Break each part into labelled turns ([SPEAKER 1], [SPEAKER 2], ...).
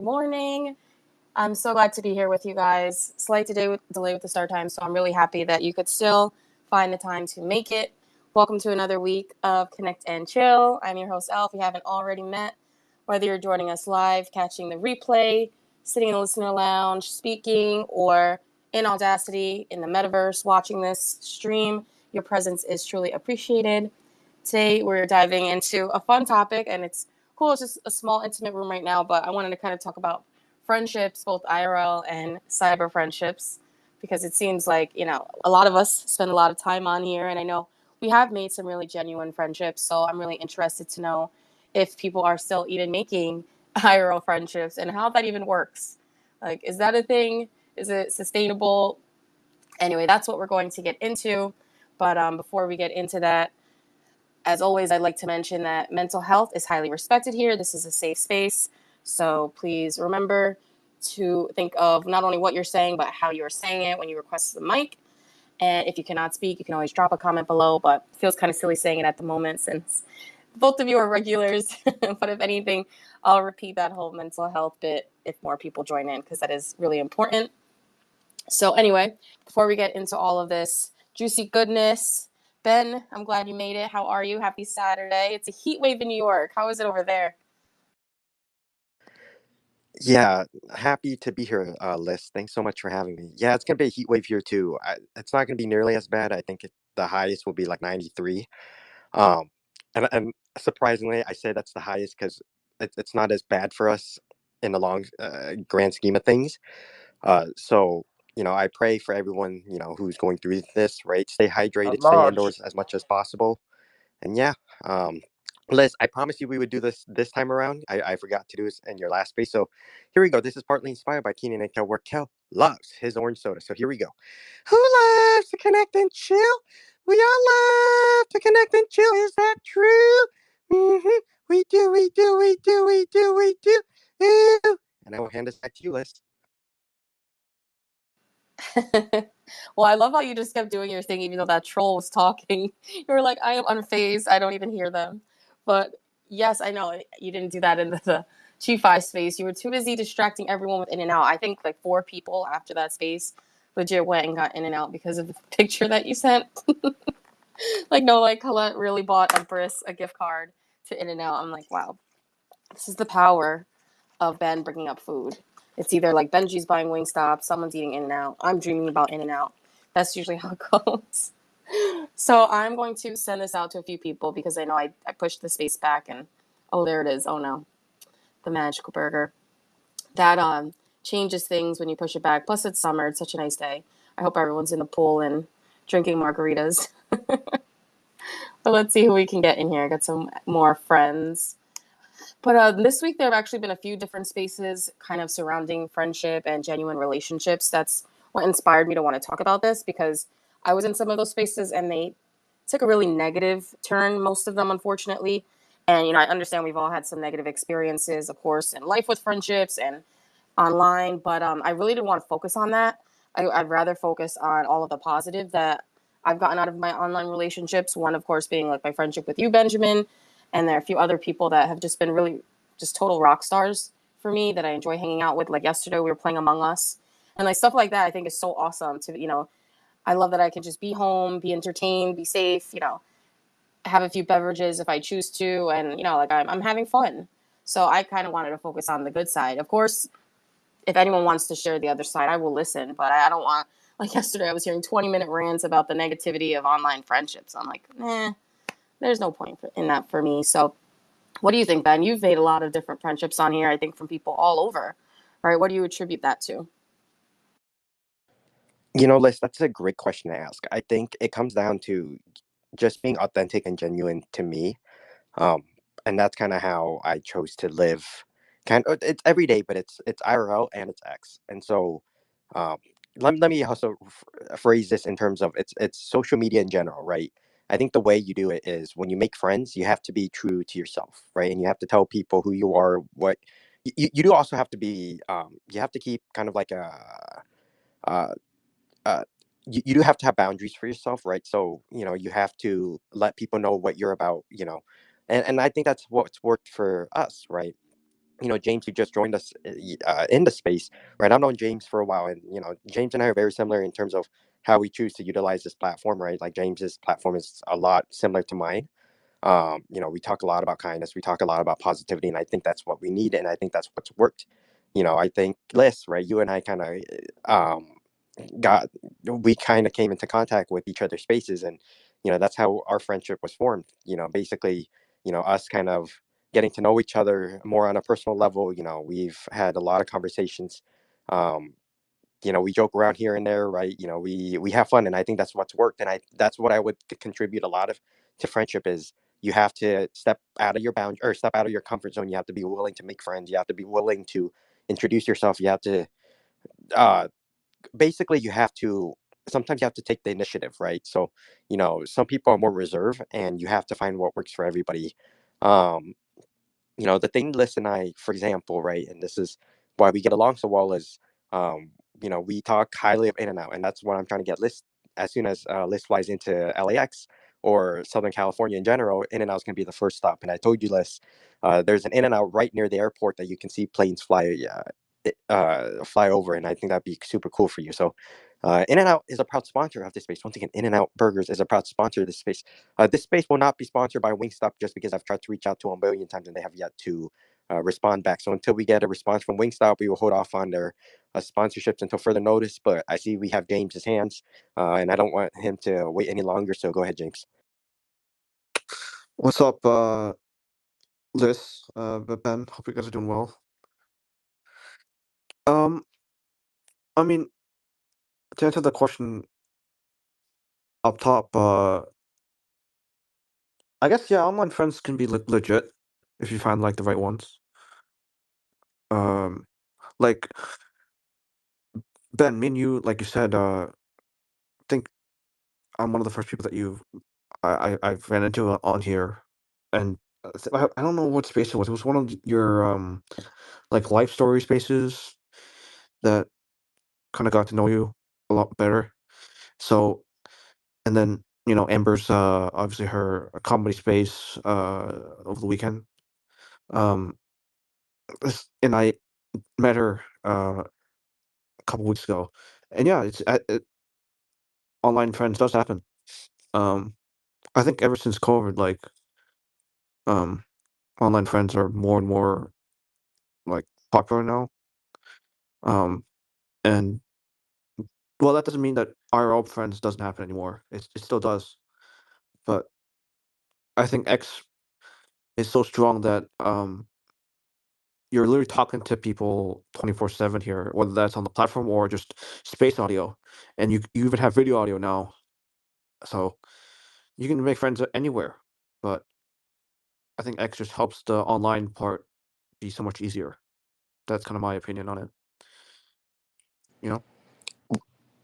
[SPEAKER 1] Morning. I'm so glad to be here with you guys. Slight delay with the start time, so I'm really happy that you could still find the time to make it. Welcome to another week of Connect and Chill. I'm your host, Elle. If we haven't already met, whether you're joining us live, catching the replay, sitting in the listener lounge, speaking, or in Audacity in the metaverse watching this stream, your presence is truly appreciated. Today, we're diving into a fun topic, and it's cool. It's just a small, intimate room right now, but I wanted to kind of talk about friendships, both IRL and cyber friendships, because it seems like, a lot of us spend a lot of time on here, and I know we have made some really genuine friendships. So I'm really interested to know if people are still even making IRL friendships and how that even works. Like, is that a thing? Is it sustainable? Anyway, that's what we're going to get into. But before we get into that, as always, I'd like to mention that mental health is highly respected here. This is a safe space. So please remember to think of not only what you're saying, but how you're saying it when you request the mic. And if you cannot speak, you can always drop a comment below, but it feels kind of silly saying it at the moment since both of you are regulars. But if anything, I'll repeat that whole mental health bit if more people join in, because that is really important. So anyway, before we get into all of this juicy goodness, Ben, I'm glad you made it. How are you? Happy Saturday. It's a heat wave in New York. How is it over there?
[SPEAKER 2] Yeah, happy to be here, Liz. Thanks so much for having me. Yeah, it's gonna be a heat wave here too. It's not gonna be nearly as bad. I think the highest will be like 93. Um, and surprisingly, I say that's the highest because it's not as bad for us in the long grand scheme of things. So I pray for everyone who's going through this. Right, stay
[SPEAKER 3] At
[SPEAKER 2] hydrated, stay
[SPEAKER 3] large.
[SPEAKER 2] indoors as much as possible. And yeah, Liz, I promised you we would do this time around. I forgot to do this in your last space. So here we go. This is partly inspired by Keenan and Kel, where Kel loves his orange soda. So here we go. Who loves to connect and chill? We all love to connect and chill. Is that true? We do, we do, we do, we do, we do. Ew. And I will hand this back to you, Liz.
[SPEAKER 1] Well, I love how you just kept doing your thing, even though that troll was talking. You were like, I am unfazed. I don't even hear them. But yes, I know you didn't do that in the G5 space. You were too busy distracting everyone with In and Out. I think like four people after that space legit went and got In and Out because of the picture that you sent. Like, no, like Colette really bought Empress a gift card to In and Out. I'm like, wow, this is the power of Ben bringing up food. It's either like Benji's buying Wingstop, someone's eating In and Out. I'm dreaming about In and Out. That's usually how it goes. So I'm going to send this out to a few people because I know I pushed the space back and oh, there it is. Oh no, the magical burger. That changes things when you push it back. Plus, it's summer. It's such a nice day. I hope everyone's in the pool and drinking margaritas. But let's see who we can get in here. I got some more friends. But this week, there have actually been a few different spaces kind of surrounding friendship and genuine relationships. That's what inspired me to want to talk about this because I was in some of those spaces and they took a really negative turn, most of them, unfortunately. And, I understand we've all had some negative experiences, of course, in life with friendships and online, but I really didn't want to focus on that. I'd rather focus on all of the positive that I've gotten out of my online relationships. One, of course, being like my friendship with you, Benjamin, and there are a few other people that have just been really just total rock stars for me that I enjoy hanging out with. Like yesterday, we were playing Among Us, and like stuff like that. I think is so awesome. I love that I can just be home, be entertained, be safe. Have a few beverages if I choose to, and like I'm having fun. So I kind of wanted to focus on the good side. Of course, if anyone wants to share the other side, I will listen. But I don't want, like yesterday, I was hearing 20-minute rants about the negativity of online friendships. I'm like, there's no point in that for me. So what do you think, Ben? You've made a lot of different friendships on here, I think, from people all over, right? What do you attribute that to?
[SPEAKER 2] Liz, that's a great question to ask. I think it comes down to just being authentic and genuine to me. Um, and that's kind of how I chose to live. It's every day, but it's IRL and it's X. And so, um, let me also phrase this in terms of it's social media in general, right? I think the way you do it is when you make friends, you have to be true to yourself, right? And you have to tell people who you are. What you do also have to be. You have to keep kind of like uh, you do have to have boundaries for yourself, right? So you have to let people know what you're about, and I think that's what's worked for us, right? James, you just joined us in the space, right? I've known James for a while, and James and I are very similar in terms of how we choose to utilize this platform, right? Like James's platform is a lot similar to mine. We talk a lot about kindness, we talk a lot about positivity, and I think that's what we need, and I think that's what's worked. I think Liz, right? You and I kind of um, got we kind of came into contact with each other's spaces, and that's how our friendship was formed. Basically, us kind of getting to know each other more on a personal level. We've had a lot of conversations. um, we joke around here and there, right? We have fun, and I think that's what's worked, and that's what I would contribute a lot of to friendship is you have to step out of your bound or step out of your comfort zone. You have to be willing to make friends. You have to be willing to introduce yourself. You have to uh, basically you have to sometimes you have to take the initiative, right? So some people are more reserved, and you have to find what works for everybody. um the thing Liz and I, for example, right, and this is why we get along so well is, we talk highly of In and Out, and that's what I'm trying to get Liz. As soon as Liz flies into LAX or Southern California in general, In and Out's gonna be the first stop. And I told you, Liz, there's an In and Out right near the airport that you can see planes fly over, and I think that'd be super cool for you. So, In and Out is a proud sponsor of this space. Once again, In and Out Burgers is a proud sponsor of this space. This space will not be sponsored by Wingstop just because I've tried to reach out to them a million times and they have yet to respond back. So until we get a response from Wingstop, we will hold off on their sponsorships until further notice. But I see we have James's hands, and I don't want him to wait any longer. So go ahead, James.
[SPEAKER 3] What's up, Liz, Ben? Hope you guys are doing well. Um, I mean, to answer the question up top, I guess yeah, online friends can be legit if you find like the right ones. Um, like Ben, me and you, like you said, think I'm one of the first people that I've ran into on here, and I don't know what space it was. It was one of your like life story spaces that kind of got to know you a lot better. So, and then Amber's obviously her comedy space over the weekend. Um, and I met her a couple weeks ago, and yeah, online friends does happen. Um, I think ever since COVID, like um, online friends are more and more like popular now. Um, and well, that doesn't mean that IRL friends doesn't happen anymore. It still does, but I think X is so strong that you're literally talking to people 24/7 here, whether that's on the platform or just space audio, and you even have video audio now, so you can make friends anywhere. But I think X just helps the online part be so much easier. That's kind of my opinion on it. You know?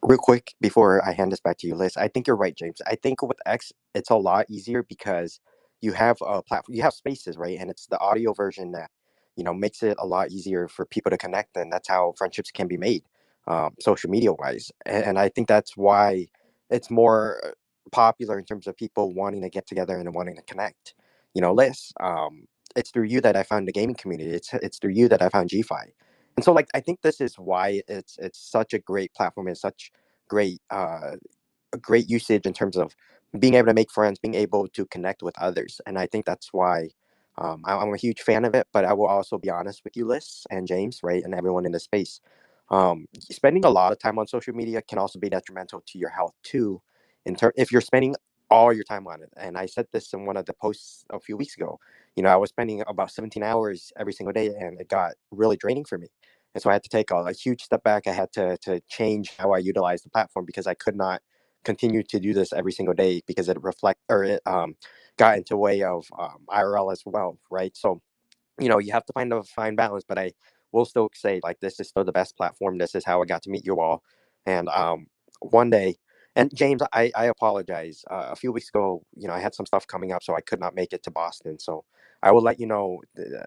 [SPEAKER 2] Real quick before I hand this back to you, Liz, I think you're right, James. I think with X, it's a lot easier because you have a platform, you have spaces, right? And it's the audio version that makes it a lot easier for people to connect, and that's how friendships can be made, social media wise. And I think that's why it's more popular in terms of people wanting to get together and wanting to connect. Liz, it's through you that I found the gaming community. It's through you that I found GFi. And so, like, I think this is why it's such a great platform and such great a great usage in terms of being able to make friends, being able to connect with others. And I think that's why I'm a huge fan of it. But I will also be honest with you, Liz and James, right, and everyone in the space. Spending a lot of time on social media can also be detrimental to your health too. If you're spending all your time on it, and I said this in one of the posts a few weeks ago. I was spending about 17 hours every single day, and it got really draining for me. And so I had to take a huge step back. I had to change how I utilize the platform because I could not continue to do this every single day because it got into way of IRL as well, right? So you have to find a fine balance, but I will still say like this is still the best platform. This is how I got to meet you all, and one day. And James, I apologize. A few weeks ago, I had some stuff coming up, so I could not make it to Boston. So I will let you know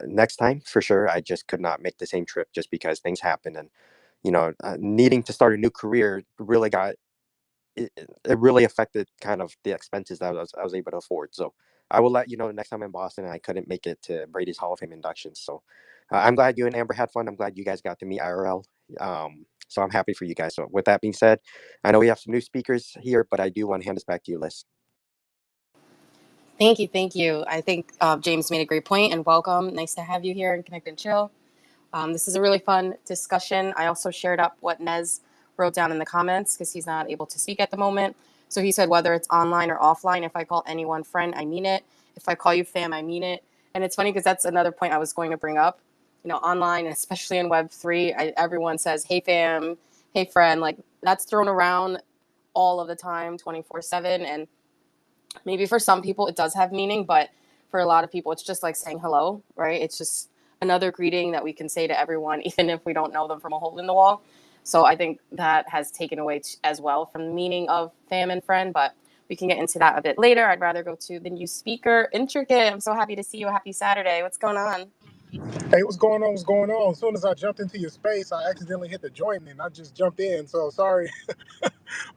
[SPEAKER 2] next time for sure. I just could not make the same trip just because things happened, and needing to start a new career really got it really affected kind of the expenses that I was able to afford. So I will let you know the next time I'm in Boston and I couldn't make it to Brady's Hall of Fame induction. So I'm glad you and Amber had fun. I'm glad you guys got to meet IRL. So I'm happy for you guys. So with that being said, I know we have some new speakers here, but I do want to hand this back to you, Liz.
[SPEAKER 1] Thank you, thank you. I think James made a great point, and welcome. Nice to have you here in Connect and Chill. This is a really fun discussion. I also shared up what Nez wrote down in the comments because he's not able to speak at the moment. So he said whether it's online or offline, if I call anyone friend, I mean it. If I call you fam, I mean it. And it's funny because that's another point I was going to bring up. You know, online, especially in Web3, everyone says, hey fam, hey friend. Like that's thrown around all of the time, 24/7. And maybe for some people it does have meaning, but for a lot of people it's just like saying hello, right? It's just another greeting that we can say to everyone even if we don't know them from a hole in the wall. So I think that has taken away as well from the meaning of fam and friend, but we can get into that a bit later. I'd rather go to the new speaker, Intricate. I'm so happy to see you. Happy Saturday. What's going on?
[SPEAKER 4] Hey, what's going on? What's going on? As soon as I jumped into your space, I accidentally hit the join and I just jumped in. So sorry,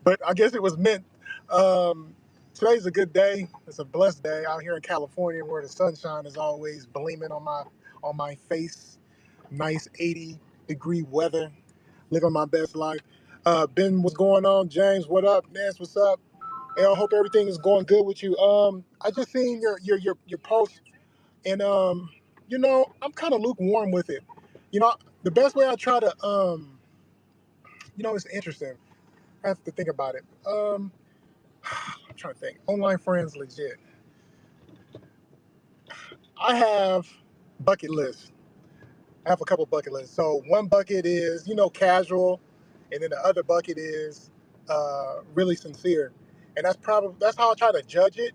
[SPEAKER 4] but I guess it was meant. Um, Today's a good day. It's a blessed day out here in California, where the sunshine is always gleaming on my face. Nice 80-degree weather. Living my best life. Ben, what's going on? James, what up? Nance, what's up? Hey, I hope everything is going good with you. I just seen your post. And I'm kind of lukewarm with it. The best way I try to it's interesting. I have to think about it. I'm trying to think. Online friends, legit. I have bucket lists. I have a couple bucket lists. So one bucket is, casual, and then the other bucket is really sincere. And that's how I try to judge it,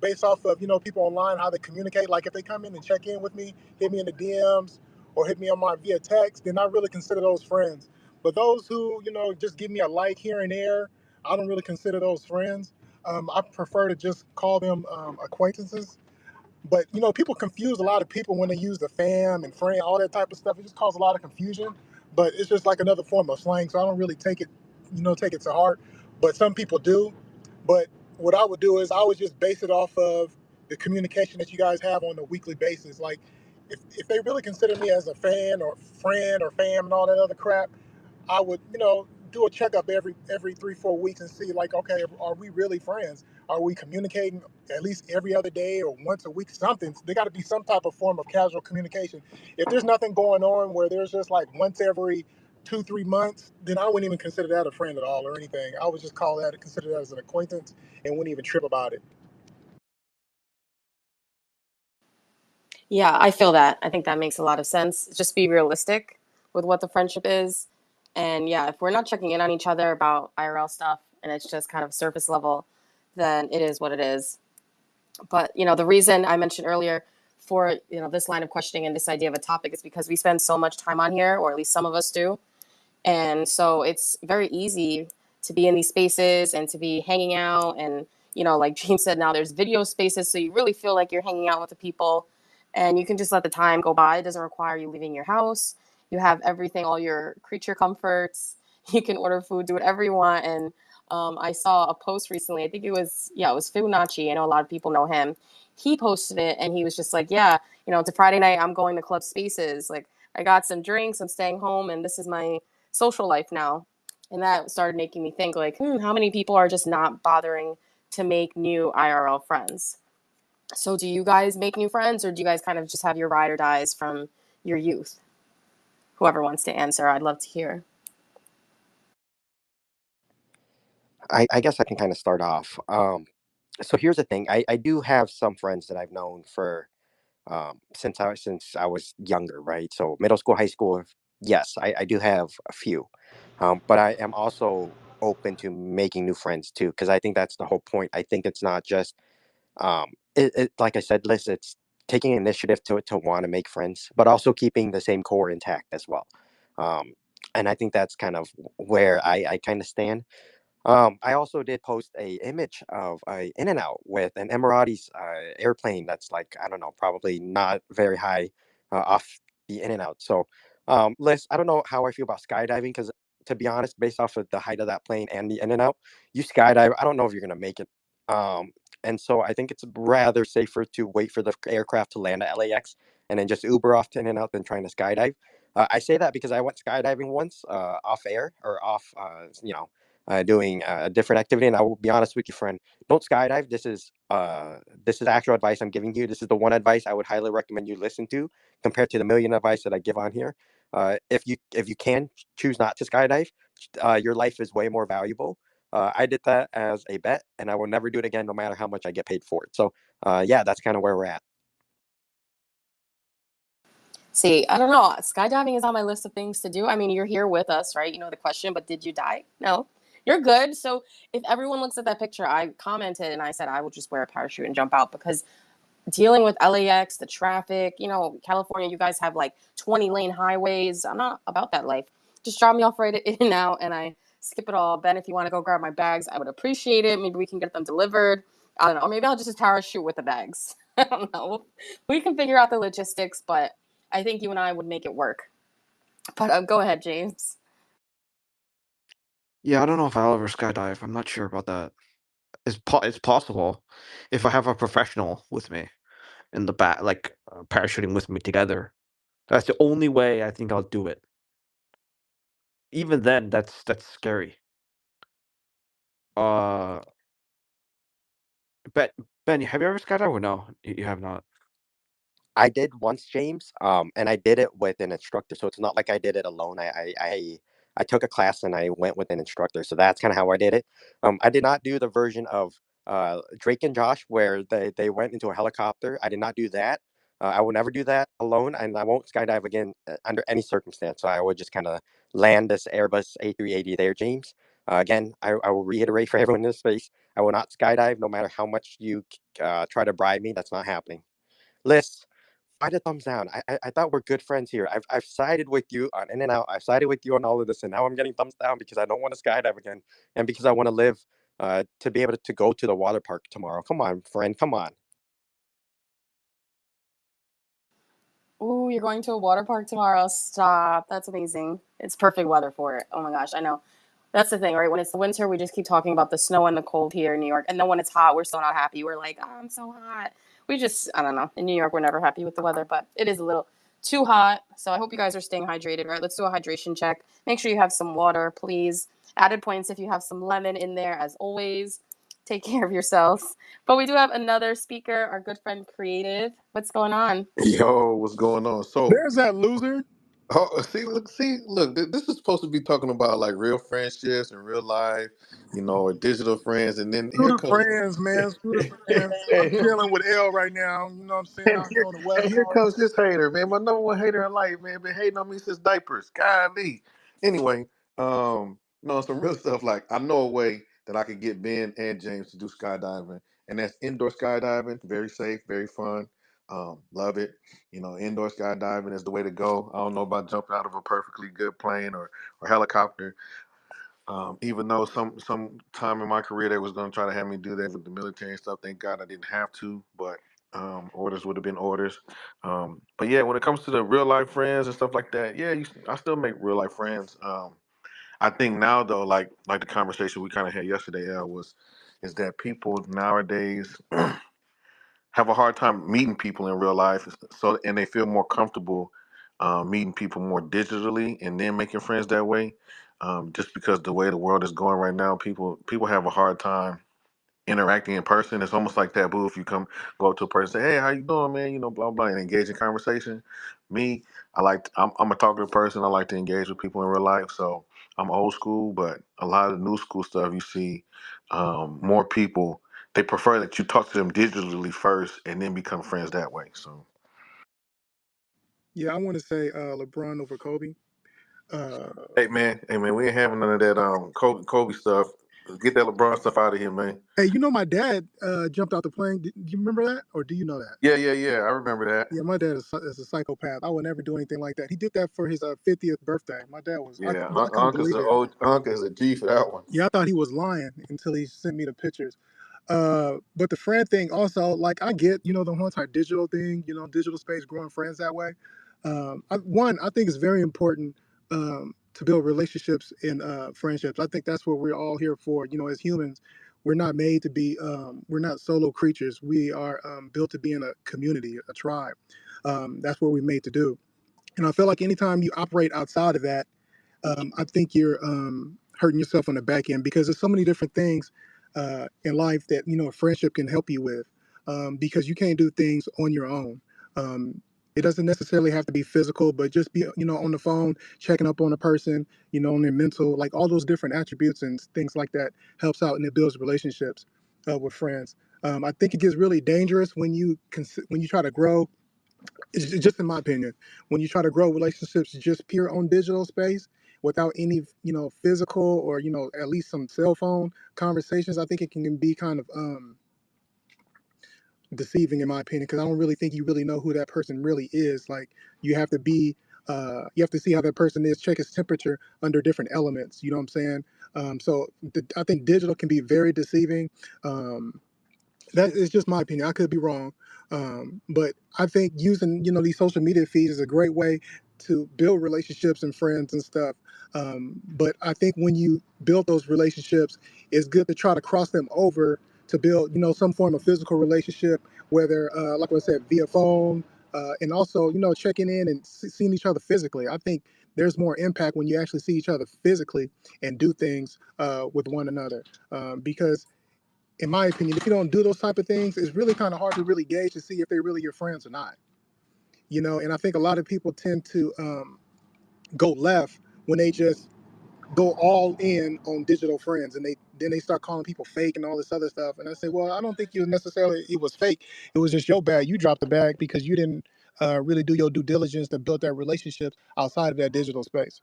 [SPEAKER 4] based off of, people online, how they communicate. Like if they come in and check in with me, hit me in the DMs or hit me on my via text, then I really consider those friends. But those who, just give me a like here and there, I don't really consider those friends. I prefer to just call them acquaintances, but people confuse a lot of people when they use the fam and friend, all that type of stuff. It just causes a lot of confusion. But it's just like another form of slang, so I don't really take it to heart. But some people do. But what I would do is I would just base it off of the communication that you guys have on a weekly basis. Like if they really consider me as a fan or friend or fam and all that other crap, I would, do a checkup every 3-4 weeks and see like, okay, are we really friends? Are we communicating at least every other day or once a week? Something. There got to be some type of form of casual communication. If there's nothing going on where there's just like once every 2-3 months, then I wouldn't even consider that a friend at all or anything. I would just consider that as an acquaintance and wouldn't even trip about it.
[SPEAKER 1] Yeah, I feel that. I think that makes a lot of sense. Just be realistic with what the friendship is. And yeah, if we're not checking in on each other about IRL stuff and it's just kind of surface level, then it is what it is. But, the reason I mentioned earlier for, this line of questioning and this idea of a topic is because we spend so much time on here, or at least some of us do. And so it's very easy to be in these spaces and to be hanging out. And, like James said, now there's video spaces. So you really feel like you're hanging out with the people and you can just let the time go by. It doesn't require you leaving your house. You have everything, all your creature comforts. You can order food, do whatever you want. And I saw a post recently. I think it was Fibonacci. I know a lot of people know him. He posted it and he was just like, yeah, it's a Friday night. I'm going to club spaces. Like I got some drinks. I'm staying home and this is my social life now. And that started making me think like, how many people are just not bothering to make new IRL friends? So do you guys make new friends or do you guys kind of just have your ride or dies from your youth? Whoever wants to answer, I'd love to hear.
[SPEAKER 2] I guess I can kind of start off. So here's the thing. I do have some friends that I've known for since I was younger, right? So middle school, high school. Yes, I do have a few, but I am also open to making new friends too, because I think that's the whole point. I think it's not just like I said, Liz, it's taking initiative to want to make friends, but also keeping the same core intact as well. Um, and I think that's kind of where I kind of stand. I also did post a image of a In and Out with an Emiratis airplane that's like, I don't know, probably not very high off the In and Out. So, Liz, I don't know how I feel about skydiving because, to be honest, based off of the height of that plane and the In and Out, you skydive, I don't know if you're gonna make it. And so I think it's rather safer to wait for the aircraft to land at LAX and then just Uber off to In-N-Out than trying to skydive. I say that because I went skydiving once, off air or off, doing a different activity. And I will be honest with you, friend, don't skydive. This is actual advice I'm giving you. This is the one advice I would highly recommend you listen to, compared to the million advice that I give on here. If you can choose not to skydive, your life is way more valuable. I did that as a bet, and I will never do it again, no matter how much I get paid for it. So, yeah, that's kind of where we're at.
[SPEAKER 1] See, I don't know. Skydiving is on my list of things to do. I mean, you're here with us, right? You know the question, but did you die? No. You're good. So if everyone looks at that picture, I commented and I said I would just wear a parachute and jump out, because dealing with LAX, the traffic, California, you guys have like 20-lane highways. I'm not about that life. Just drop me off right in and out, and I skip it all. Ben, if you want to go grab my bags, I would appreciate it. Maybe we can get them delivered. I don't know. Or maybe I'll just parachute with the bags. I don't know. We can figure out the logistics, but I think you and I would make it work. But go ahead, James.
[SPEAKER 3] Yeah, I don't know if I'll ever skydive. I'm not sure about that. It's possible if I have a professional with me in the back, like parachuting with me together. That's the only way I think I'll do it. Even then, that's scary. Uh, Ben, Ben, have you ever skydived or no? You have not.
[SPEAKER 2] I did once, James, and I did it with an instructor. So it's not like I did it alone. I took a class and I went with an instructor. So that's kind of how I did it. I did not do the version of Drake and Josh where they went into a helicopter. I did not do that. I will never do that alone, and I won't skydive again under any circumstance. So I would just kind of land this Airbus A380 there, James. Again, I will reiterate for everyone in this space: I will not skydive, no matter how much you try to bribe me. That's not happening. Liz, why the thumbs down? I thought we're good friends here. I've sided with you on In-N-Out. I've sided with you on all of this, and now I'm getting thumbs down because I don't want to skydive again, and because I want to live to be able to go to the water park tomorrow. Come on, friend. Come on.
[SPEAKER 1] Ooh, you're going to a water park tomorrow. Stop. That's amazing. It's perfect weather for it. Oh my gosh, I know. That's the thing, right? When it's the winter, we just keep talking about the snow and the cold here in New York. And then when it's hot, we're still not happy. We're like, oh, I'm so hot. I don't know. In New York, we're never happy with the weather, but it is a little too hot. So I hope you guys are staying hydrated, right? Let's do a hydration check. Make sure you have some water, please. Added points if you have some lemon in there, as always. Take care of yourselves. But we do have another speaker, our good friend Creative. What's going on?
[SPEAKER 5] Yo, what's going on? So,
[SPEAKER 4] There's that loser.
[SPEAKER 5] oh, look. This is supposed to be talking about like real friendships and real life, or digital friends, and then
[SPEAKER 4] Screw
[SPEAKER 5] here
[SPEAKER 4] the
[SPEAKER 5] comes,
[SPEAKER 4] friends, man. Screw the friends. I'm
[SPEAKER 5] hey,
[SPEAKER 4] chilling with L right now. You know what I'm saying?
[SPEAKER 5] and
[SPEAKER 4] Out here on the West
[SPEAKER 5] here
[SPEAKER 4] Coast.
[SPEAKER 5] comes this hater, man. My number one hater in life, man. Been hating on me since diapers. Golly. Anyway, no, some real stuff. Like I know a way that I could get Ben and James to do skydiving, and that's indoor skydiving. Very safe, very fun. Love it. Indoor skydiving is the way to go. I don't know about jumping out of a perfectly good plane or helicopter. Even though some time in my career they was gonna try to have me do that with the military and stuff. Thank God I didn't have to, but orders would have been orders. But yeah, when it comes to the real life friends and stuff like that, yeah, I still make real life friends. I think now though, like the conversation we kind of had yesterday, is that people nowadays have a hard time meeting people in real life, and they feel more comfortable meeting people more digitally and then making friends that way. Just because the way the world is going right now, people have a hard time interacting in person. It's almost like taboo if you go up to a person, say, "Hey, how you doing, man?" Blah blah, and engage in conversation. Me, I'm a talkative person. I like to engage with people in real life. So I'm old school, but a lot of the new school stuff you see, more people they prefer that you talk to them digitally first and then become friends that way. So
[SPEAKER 4] Yeah, I want to say LeBron over Kobe. Uh,
[SPEAKER 5] hey man, we ain't having none of that Kobe stuff. Get that LeBron stuff out of here, man.
[SPEAKER 4] hey, my dad jumped out the plane. Do you remember that? Or do you know that?
[SPEAKER 5] Yeah. I remember that.
[SPEAKER 4] Yeah, my dad is a psychopath. I would never do anything like that. He did that for his 50th birthday. My dad
[SPEAKER 5] Yeah,
[SPEAKER 4] I couldn't
[SPEAKER 5] Uncle's
[SPEAKER 4] believe
[SPEAKER 5] a
[SPEAKER 4] it.
[SPEAKER 5] old Uncle's a G for that one.
[SPEAKER 4] Yeah, I thought he was lying until he sent me the pictures. But the friend thing also, like I get, the whole entire digital thing, digital space, growing friends that way. I think it's very important to build relationships and friendships. I think that's what we're all here for, as humans. we're not made to be. We're not solo creatures. We are built to be in a community, a tribe. That's what we're made to do. And I feel like anytime you operate outside of that, I think you're hurting yourself on the back end because there's so many different things in life that a friendship can help you with because you can't do things on your own. It doesn't necessarily have to be physical, but just be on the phone, checking up on a person, on their mental, like all those different attributes and things like that helps out and it builds relationships with friends. I think it gets really dangerous when you try to grow it's just in my opinion, when you try to grow relationships just pure on digital space without any, physical or, at least some cell phone conversations, I think it can be kind of deceiving in my opinion, because I don't really think you really know who that person really is. Like you have to be, you have to see how that person is, check his temperature under different elements. You know what I'm saying? I think digital can be very deceiving. That is just my opinion. I could be wrong, but I think using these social media feeds is a great way to build relationships and friends and stuff. But I think when you build those relationships, it's good to try to cross them over to build some form of physical relationship, whether like I said via phone, and also checking in and seeing each other physically. I think there's more impact when you actually see each other physically and do things with one another, because in my opinion, if you don't do those type of things, it's really kind of hard to really gauge to see if they're really your friends or not. And I think a lot of people tend to go left when they just go all in on digital friends, and they start calling people fake and all this other stuff. And I say, well, I don't think you necessarily it was fake. It was just your bad. You dropped the bag because you didn't really do your due diligence to build that relationship outside of that digital space.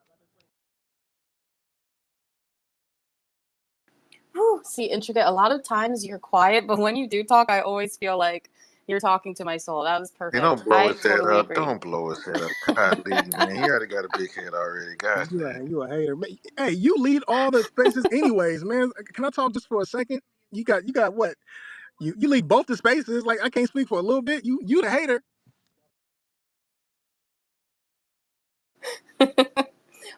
[SPEAKER 1] Whew, see, intricate. A lot of times you're quiet, but when you do talk, I always feel like you're talking to my soul. That was
[SPEAKER 5] And
[SPEAKER 1] perfect.
[SPEAKER 5] don't blow
[SPEAKER 1] I
[SPEAKER 5] his head
[SPEAKER 1] totally
[SPEAKER 5] up.
[SPEAKER 1] agree.
[SPEAKER 5] Don't blow his head up. God, leave, man. He already got a big head already.
[SPEAKER 4] Man,
[SPEAKER 5] God,
[SPEAKER 4] you a hater. Hey, you lead all the spaces anyways, man. Can I talk just for a second? You got what? You lead both the spaces. Like I can't speak for a little bit. You the hater.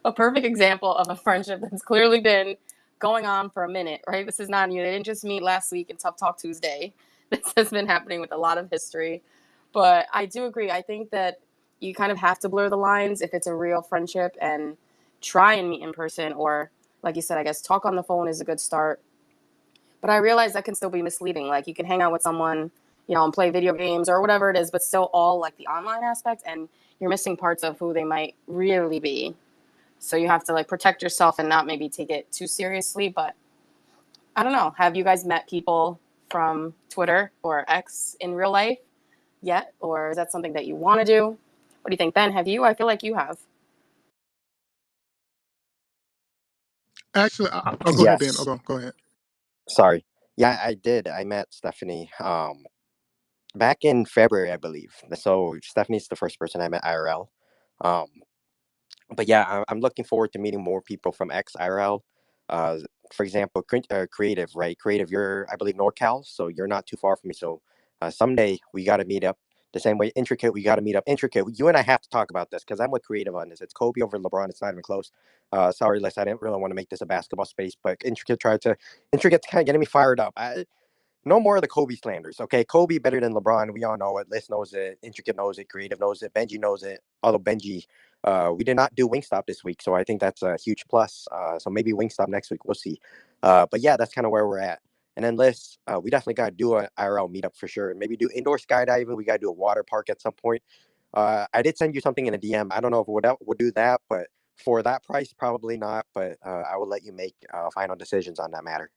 [SPEAKER 1] A perfect example of a friendship that's clearly been going on for a minute, right? This is not new. They didn't just meet last week in Tough Talk Tuesday. This has been happening with a lot of history. But I do agree. I think that you kind of have to blur the lines if it's a real friendship and try and meet in person, or like you said, I guess talk on the phone is a good start. But I realize that can still be misleading. Like you can hang out with someone, and play video games or whatever it is, but still all like the online aspect, and you're missing parts of who they might really be. So you have to like protect yourself and not maybe take it too seriously. But I don't know. Have you guys met people from Twitter or X in real life yet? Or is that something that you want to do? What do you think, Ben? Have you? I feel like you have.
[SPEAKER 4] Actually, oh, go ahead, Ben. Oh,
[SPEAKER 2] Yes.
[SPEAKER 4] go ahead.
[SPEAKER 2] Sorry. Yeah, I did. I met Stephanie back in February, I believe. So Stephanie's the first person I met IRL. Um, but yeah, I'm looking forward to meeting more people from X IRL. Uh, for example, Creative, right? Creative, you're, I believe, NorCal, so you're not too far from me. So someday we got to meet up. The same way, Intricate, we got to meet up. Intricate, you and I have to talk about this because I'm with Creative on this. It's Kobe over LeBron. It's not even close. Sorry, Liz, I didn't really want to make this a basketball space, but Intricate's kind of getting me fired up. No more of the Kobe slanders, okay? Kobe better than LeBron. We all know it. Liz knows it. Intricate knows it. Creative knows it. Benji knows it. Although Benji, we did not do Wingstop this week, so I think that's a huge plus. So maybe Wingstop next week. We'll see. But yeah, that's kind of where we're at. And then Liz, we definitely got to do an IRL meetup for sure. Maybe do indoor skydiving. We got to do a water park at some point. I did send you something in a DM. I don't know if we'll do that, but for that price, probably not. But I will let you make final decisions on that matter.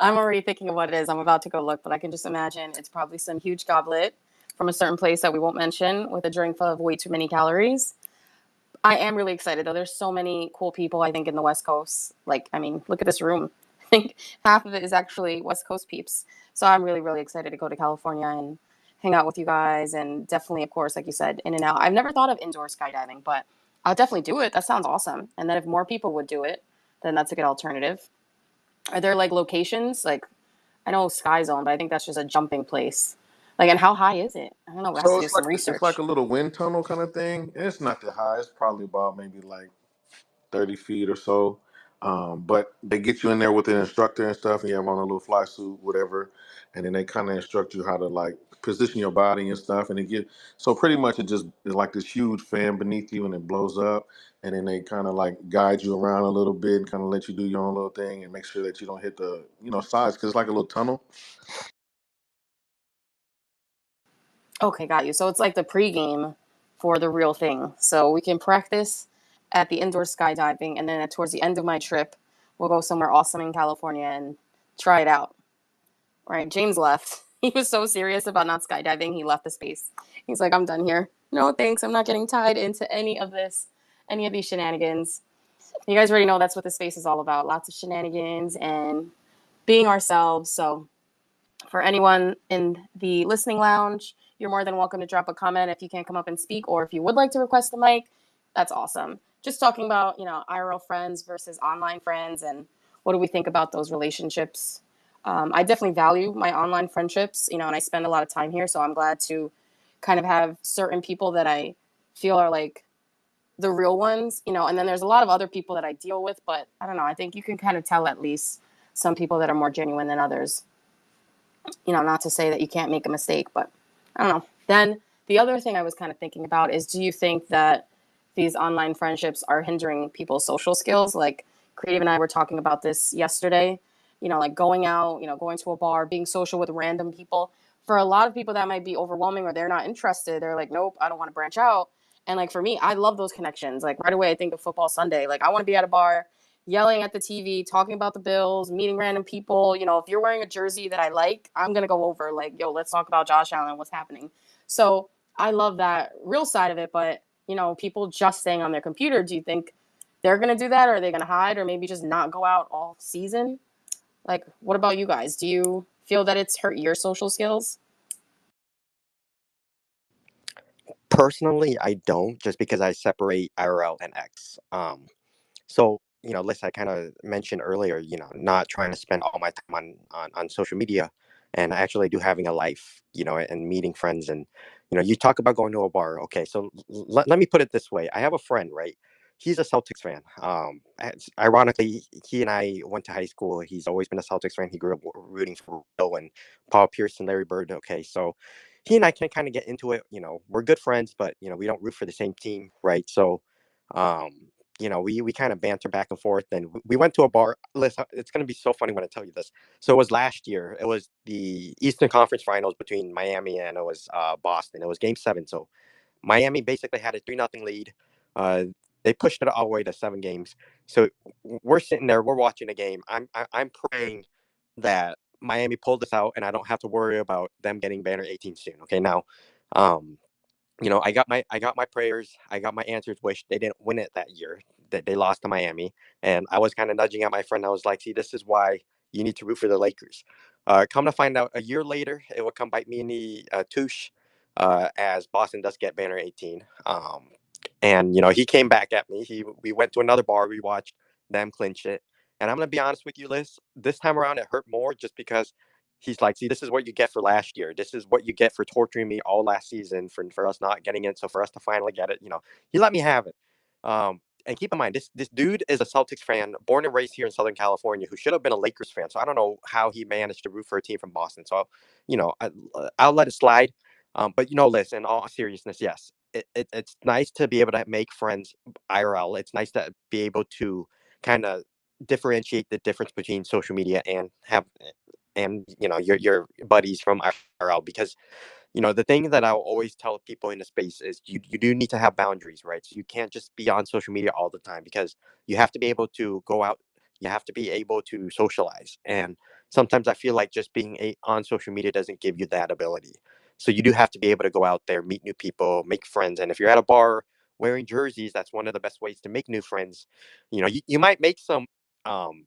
[SPEAKER 1] I'm already thinking of what it is. I'm about to go look, but I can just imagine it's probably some huge goblet from a certain place that we won't mention with a drink full of way too many calories. I am really excited though. There's so many cool people, I think, in the West Coast. Like, I mean, look at this room. I think half of it is actually West Coast peeps. So I'm really, really excited to go to California and hang out with you guys. And definitely, of course, like you said, in and out. I've never thought of indoor skydiving, but I'll definitely do it. That sounds awesome. And then if more people would do it, then that's a good alternative. Are there like locations? Like, I know Sky Zone, but I think that's just a jumping place. Like, and how high is it? I don't know. We have
[SPEAKER 5] so
[SPEAKER 1] to do some
[SPEAKER 5] it's like
[SPEAKER 1] research.
[SPEAKER 5] a little wind tunnel kind of thing. And it's not that high. It's probably about maybe like 30 feet or so. But they get you in there with an instructor and stuff, and you have on a little fly suit, whatever, and then they kind of instruct you how to like position your body and stuff, and it get so pretty much it just is like this huge fan beneath you, and it blows up, and then they kind of like guide you around a little bit and kind of let you do your own little thing and make sure that you don't hit the sides because it's like a little tunnel.
[SPEAKER 1] Okay, got you. So it's like the pregame for the real thing. So we can practice at the indoor skydiving, and then towards the end of my trip, we'll go somewhere awesome in California and try it out. Right? James left. He was so serious about not skydiving, he left the space. He's like, I'm done here. No, thanks. I'm not getting tied into any of this, any of these shenanigans. You guys already know that's what the space is all about. Lots of shenanigans and being ourselves. So for anyone in the listening lounge, you're more than welcome to drop a comment if you can't come up and speak, or if you would like to request the mic, that's awesome. Just talking about, IRL friends versus online friends and what do we think about those relationships. I definitely value my online friendships, and I spend a lot of time here, so I'm glad to kind of have certain people that I feel are like the real ones, and then there's a lot of other people that I deal with, but I don't know, I think you can kind of tell at least some people that are more genuine than others. Not to say that you can't make a mistake, but I don't know. Then the other thing I was kind of thinking about is, do you think that these online friendships are hindering people's social skills? Like Creative and I were talking about this yesterday, like going out, going to a bar, being social with random people. For a lot of people, that might be overwhelming or they're not interested. They're like, nope, I don't want to branch out. And like for me, I love those connections. Like right away, I think of football Sunday. Like I want to be at a bar yelling at the TV, talking about the Bills, meeting random people. If you're wearing a jersey that I like, I'm going to go over like, yo, let's talk about Josh Allen, what's happening. So I love that real side of it. But, people just staying on their computer, do you think they're going to do that? Or are they going to hide or maybe just not go out all season? Like, what about you guys? Do you feel that it's hurt your social skills?
[SPEAKER 2] Personally, I don't, just because I separate IRL and X. So, Liz, I kind of mentioned earlier, not trying to spend all my time on social media and actually do having a life, and meeting friends. And, you talk about going to a bar. Okay. So let me put it this way. I have a friend, right? He's a Celtics fan. Ironically, he and I went to high school. He's always been a Celtics fan. He grew up rooting for Bill and Paul Pierce and Larry Bird. Okay. So he and I can kind of get into it. We're good friends, but, we don't root for the same team. Right. So, um, we kind of banter back and forth. And we went to a bar. Listen, it's going to be so funny when I tell you this. So it was last year. It was the Eastern Conference Finals between Miami and it was Boston. It was Game 7. So Miami basically had a 3-0 lead. Uh, they pushed it all the way to 7 games. So we're sitting there. We're watching a game. I'm praying that Miami pulled this out and I don't have to worry about them getting banner 18 soon. Okay, now. Um, I got my prayers, I got my answers wished. They didn't win it that year. That they lost to Miami, and I was kind of nudging at my friend. I was like, "See, this is why you need to root for the Lakers." Come to find out, a year later, it will come bite me in the touche, as Boston does get banner 18. And he came back at me. We went to another bar. We watched them clinch it, and I'm gonna be honest with you, Liz. This time around, it hurt more just because he's like, see, this is what you get for last year. This is what you get for torturing me all last season for us not getting it. So for us to finally get it, he let me have it. And keep in mind, this dude is a Celtics fan, born and raised here in Southern California, who should have been a Lakers fan. So I don't know how he managed to root for a team from Boston. So, I'll let it slide. But Liz, in all seriousness, yes, it's nice to be able to make friends IRL. It's nice to be able to kind of differentiate the difference between social media and your buddies from IRL, because the thing that I'll always tell people in the space is you do need to have boundaries, right? So you can't just be on social media all the time, because you have to be able to go out, you have to be able to socialize, and sometimes I feel like just being on social media doesn't give you that ability. So you do have to be able to go out there, meet new people, make friends, and if you're at a bar wearing jerseys, that's one of the best ways to make new friends. You might make some um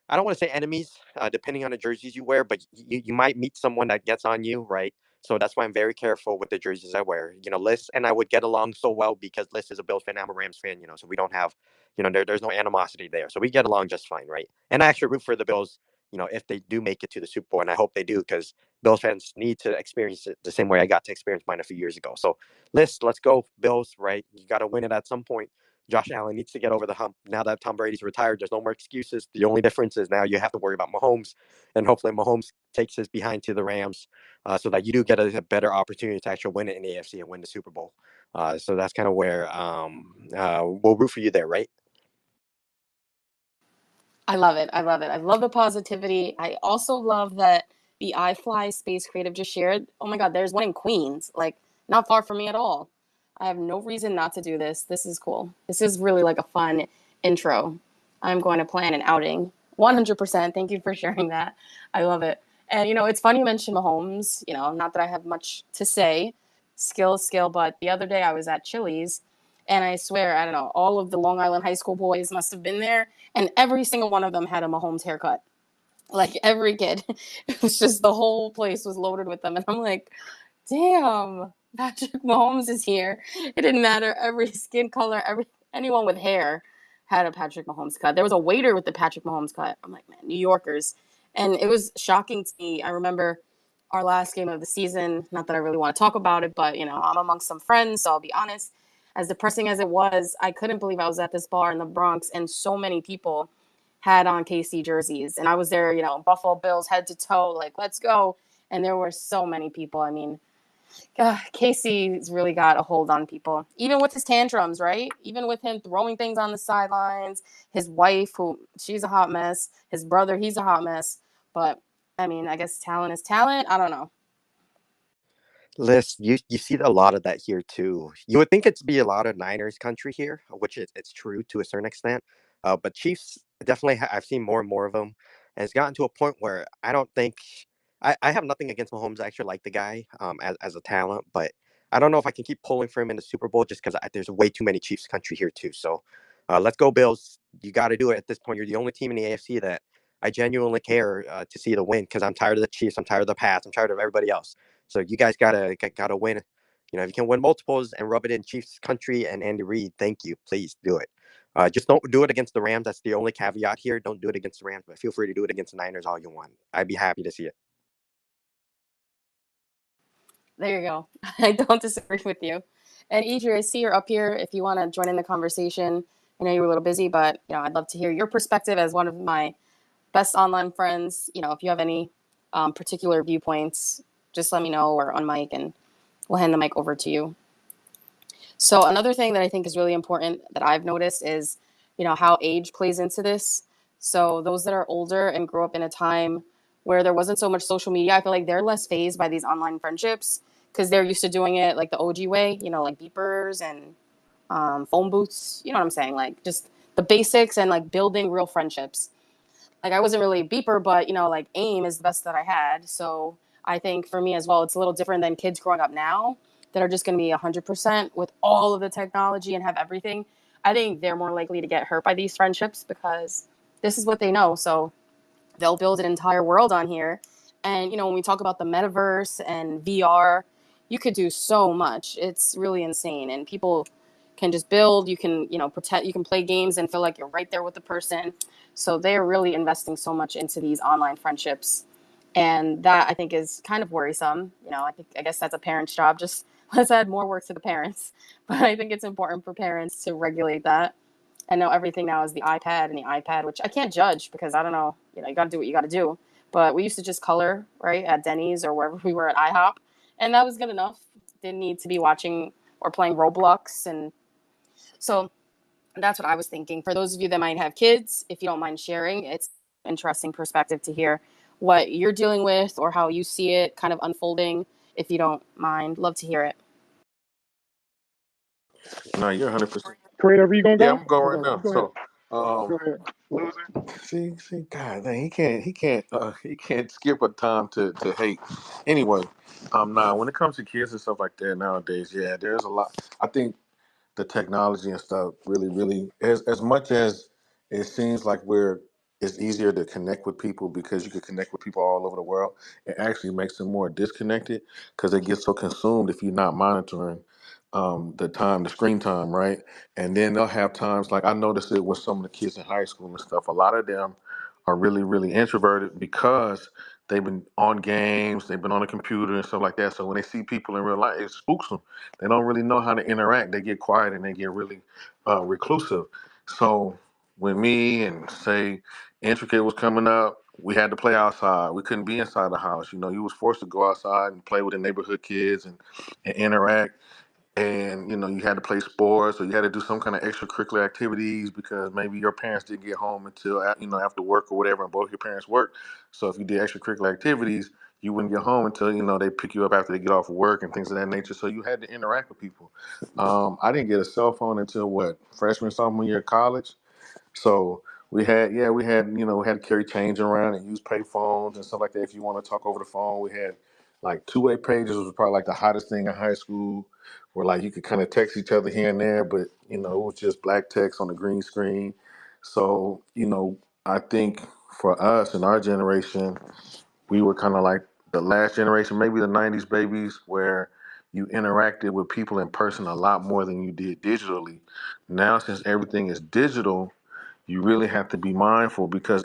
[SPEAKER 2] I don't want to say enemies, depending on the jerseys you wear, but you might meet someone that gets on you, right? So that's why I'm very careful with the jerseys I wear. Liz and I would get along so well because Liz is a Bills fan, I'm a Rams fan, so we don't have, there's no animosity there. So we get along just fine, right? And I actually root for the Bills, if they do make it to the Super Bowl, and I hope they do, because Bills fans need to experience it the same way I got to experience mine a few years ago. So Liz, let's go Bills, right? You got to win it at some point. Josh Allen needs to get over the hump. Now that Tom Brady's retired, there's no more excuses. The only difference is now you have to worry about Mahomes, and hopefully Mahomes takes his behind to the Rams, so that you do get a better opportunity to actually win it in the AFC and win the Super Bowl. So that's kind of where we'll root for you there, right?
[SPEAKER 1] I love it. I love it. I love the positivity. I also love that the iFly Space Creative just shared. Oh my God, there's one in Queens, like not far from me at all. I have no reason not to do this. This is cool. This is really like a fun intro. I'm going to plan an outing. 100%. Thank you for sharing that. I love it. And, it's funny you mentioned Mahomes. Not that I have much to say. Skill, skill. But the other day I was at Chili's, and I swear, I don't know, all of the Long Island high school boys must have been there, and every single one of them had a Mahomes haircut. Like every kid. It was just the whole place was loaded with them. And I'm like, damn, Patrick Mahomes is here. It didn't matter. Every skin color, anyone with hair had a Patrick Mahomes cut. There was a waiter with the Patrick Mahomes cut. I'm like, man, New Yorkers. And it was shocking to me. I remember our last game of the season. Not that I really want to talk about it, but I'm amongst some friends, so I'll be honest. As depressing as it was, I couldn't believe I was at this bar in the Bronx and so many people had on KC jerseys. And I was there, Buffalo Bills head to toe, like, let's go. And there were so many people. I mean, Casey's really got a hold on people, even with his tantrums, right? Even with him throwing things on the sidelines, his wife, who she's a hot mess, his brother, he's a hot mess. But I mean, I guess talent is talent. I don't know.
[SPEAKER 2] Liz, you see a lot of that here too. You would think it'd be a lot of Niners country here, which it's true to a certain extent. But Chiefs definitely, I've seen more and more of them, and it's gotten to a point where I don't think I have nothing against Mahomes. I actually like the guy as a talent, but I don't know if I can keep pulling for him in the Super Bowl just because there's way too many Chiefs country here too. So let's go Bills. You got to do it at this point. You're the only team in the AFC that I genuinely care to see the win because I'm tired of the Chiefs. I'm tired of the Pats. I'm tired of everybody else. So you guys gotta win. If you can win multiples and rub it in Chiefs country and Andy Reid, thank you. Please do it. Just don't do it against the Rams. That's the only caveat here. Don't do it against the Rams, but feel free to do it against the Niners all you want. I'd be happy to see it.
[SPEAKER 1] There you go. I don't disagree with you. And Idri, I see you're up here. If you want to join in the conversation, I know you were a little busy, but I'd love to hear your perspective as one of my best online friends. If you have any particular viewpoints, just let me know or on mic, and we'll hand the mic over to you. So another thing that I think is really important that I've noticed is, how age plays into this. So those that are older and grew up in a time where there wasn't so much social media, I feel like they're less phased by these online friendships because they're used to doing it like the OG way, like beepers and phone booths. You know what I'm saying? Like just the basics and like building real friendships. Like I wasn't really a beeper, but like AIM is the best that I had. So I think for me as well, it's a little different than kids growing up now that are just going to be 100% with all of the technology and have everything. I think they're more likely to get hurt by these friendships because this is what they know. So they'll build an entire world on here. And when we talk about the metaverse and VR, you could do so much. It's really insane, and people can just build. You can pretend, you can play games and feel like you're right there with the person. So they're really investing so much into these online friendships, and that I think is kind of worrisome. I guess that's a parent's job. Just let's add more work to the parents. But I think it's important for parents to regulate that. I know everything now is the iPad and the iPad, which I can't judge because I don't know. You got to do what you got to do. But we used to just color, right, at Denny's or wherever we were at IHOP, and that was good enough. Didn't need to be watching or playing Roblox, and so that's what I was thinking. For those of you that might have kids, if you don't mind sharing, it's an interesting perspective to hear what you're dealing with or how you see it kind of unfolding. If you don't mind, love to hear it.
[SPEAKER 5] No, you're 100%.
[SPEAKER 4] Creator, you gonna
[SPEAKER 5] Yeah,
[SPEAKER 4] go?
[SPEAKER 5] I'm gonna go right
[SPEAKER 4] Okay,
[SPEAKER 5] now.
[SPEAKER 4] go ahead.
[SPEAKER 5] So,
[SPEAKER 4] Go ahead. Loser.
[SPEAKER 5] see, God, dang, he can't skip a time to hate. Anyway, now when it comes to kids and stuff like that nowadays, yeah, there's a lot. I think the technology and stuff really as much as it seems like it's easier to connect with people because you can connect with people all over the world. It actually makes them more disconnected because they get so consumed if you're not monitoring the screen time, right? And then they'll have times like I noticed it with some of the kids in high school and stuff. A lot of them are really introverted because they've been on games, they've been on a computer and stuff like that. So when they see people in real life, it spooks them. They don't really know how to interact. They get quiet and they get really reclusive. So when me and say Intricate was coming up, we had to play outside. We couldn't be inside the house. You know, you was forced to go outside and play with the neighborhood kids and interact. And you had to play sports or you had to do some kind of extracurricular activities because maybe your parents didn't get home until after work or whatever, and both your parents worked. So if you did extracurricular activities, you wouldn't get home until they pick you up after they get off of work and things of that nature. So you had to interact with people. I didn't get a cell phone until what, freshman, sophomore year of college. So we had to carry change around and use pay phones and stuff like that. If you want to talk over the phone, we had like two-way pages was probably like the hottest thing in high school, where like you could kind of text each other here and there, but it was just black text on the green screen. So I think for us in our generation, we were kind of like the last generation, maybe the '90s babies, where you interacted with people in person a lot more than you did digitally. Now, since everything is digital, you really have to be mindful because